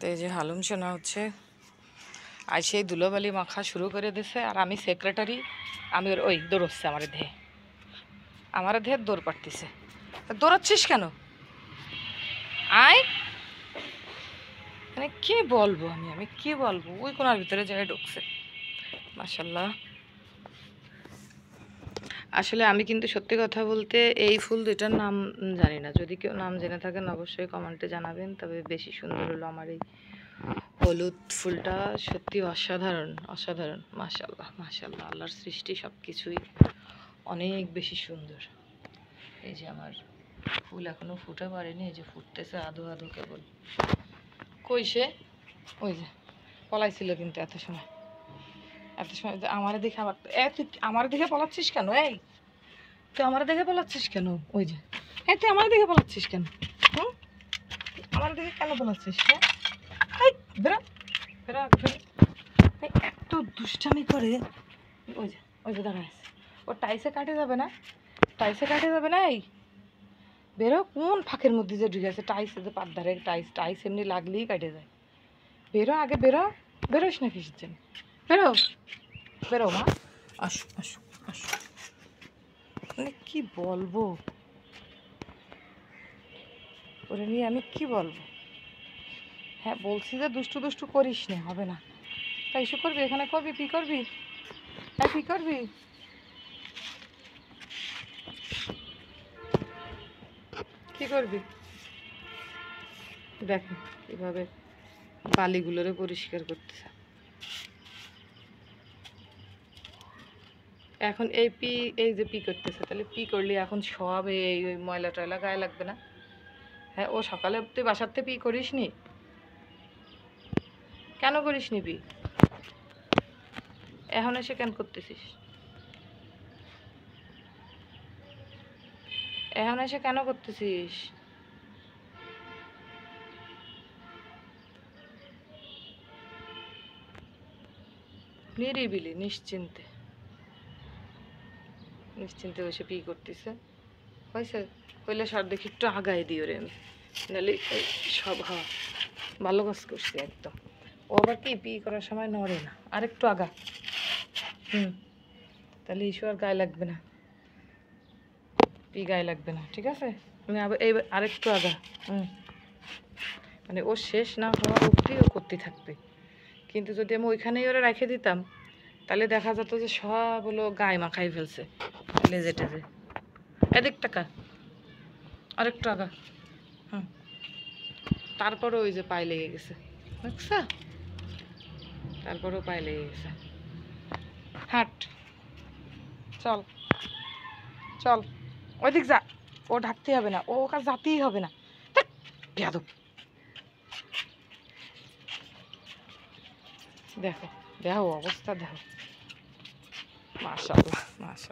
তো এই যে হালুম শোনা হচ্ছে, আর সেই ধুলোবালি মাখা শুরু করে দিছে। আর আমি সেক্রেটারি, আমি ওই দৌড়চ্ছে আমার দেহে দৌড় পাড়তেছে। দৌড়াচ্ছিস কেন? আয়, মানে কি বলবো আমি কি বলবো, ওই কোনার ভিতরে জায়গায় ঢুকছে। মাশাল্লাহ। আসলে আমি কিন্তু সত্যি কথা বলতে এই ফুল দুইটার নাম জানি না। যদি কেউ নাম জেনে থাকেন অবশ্যই কমেন্টে জানাবেন। তবে বেশি সুন্দর হলো আমার এই হলুদ ফুলটা, সত্যি অসাধারণ অসাধারণ। মাশাল্লাহ মাশাল্লাহ, আল্লাহর সৃষ্টি সব কিছুই অনেক বেশি সুন্দর। এই যে আমার ফুল এখনো ফুটে পারেনি, এই যে ফুটতেছে আধো আধো কেবল। কই সে? ওই যে পলাইছিল কিন্তু এত সময় আমার দেখে আবার তুই আমার দেখে পলাচ্ছিস কেন? এই তুই আমার দেখে পলাচ্ছিস কেন? ওই যে হ্যাঁ, তুই আমার দেখে পলাচ্ছিস কেন? হুম, আমার দেখে কেন পলাচ্ছিস? হ্যাঁ, এই বেরো বেরো বেরো। এত দুষ্টামি করে। ওই যে দাঁড়ায় আছে, ও টাইসে কাটে যাবে না, টাইসে কাটে যাবে না। এই বেরো, কোন ফাঁকের মধ্যে যে ঢুকে আছে, টাইসে যে পাদ্দারে টাইস এমনি লাগলেই কাটে যায়। বেরো আগে, বেরো। বেরোস না কিসের জন্য? বেরো বেরো মা, আসো আসো আসো। মানে কি বলবো ওরে নিয়ে, আমি কি বলবো? হ্যাঁ বলছি যে দুষ্টু দুষ্টু করিস না, হবে না। তাই ইস্যু করবি, এখানে করবি, পি করবি, হ্যাঁ পি করবি। কি করবি দেখেন কিভাবে বালিগুলোরে পরিষ্কার করতেছে। এখন এই যে পি করতেছে, তাহলে পি করলে এখন সব এই ওই ময়লা টয়লা গায়ে লাগবে না? হ্যাঁ, ও সকালে তুই বাসার থেকে পি করিস নি? কেন করিস নি পি? এখন এসে কেন করতেছিস? এখন এসে কেন করতেছিস? নিরিবিলি নিশ্চিন্তে নিশ্চিন্তে বসে পি করতেছে। হয়েছে? হইলে সর দেখি একটু আগায় দিও রে, আমি নাহলে সব হওয়া ভালো কাজ করছি একদম। ও আবার কি পি করার সময় নড়ে না, আরেকটু আগা। তাহলে ইস্যু আর গায়ে লাগবে না, পি গায়ে লাগবে না, ঠিক আছে? তুমি আবার এই আরেকটু আগা। মানে ও শেষ না হওয়া অবধি ও করতে থাকবে। কিন্তু যদি আমি ওইখানেই ওরা রেখে দিতাম, তাহলে দেখা যেত যে সব হলো গায়ে মাখাই ফেলছে লেজে টেজে। এদিক টাকা, আরেকটু আগা। তারপরও ওই যে পায়ে লেগে গেছে, দেখছা? তারপরেও পায়ে লেগে গেছে। হাট, চল চল, ওইদিক যা। ও ঢাকতে হবে না, ও কাজ যাতেই হবে না। বেয়াদব। দেখো দেখো অবস্থা দেখো। মাশাআল্লাহ মাশাআল্লাহ।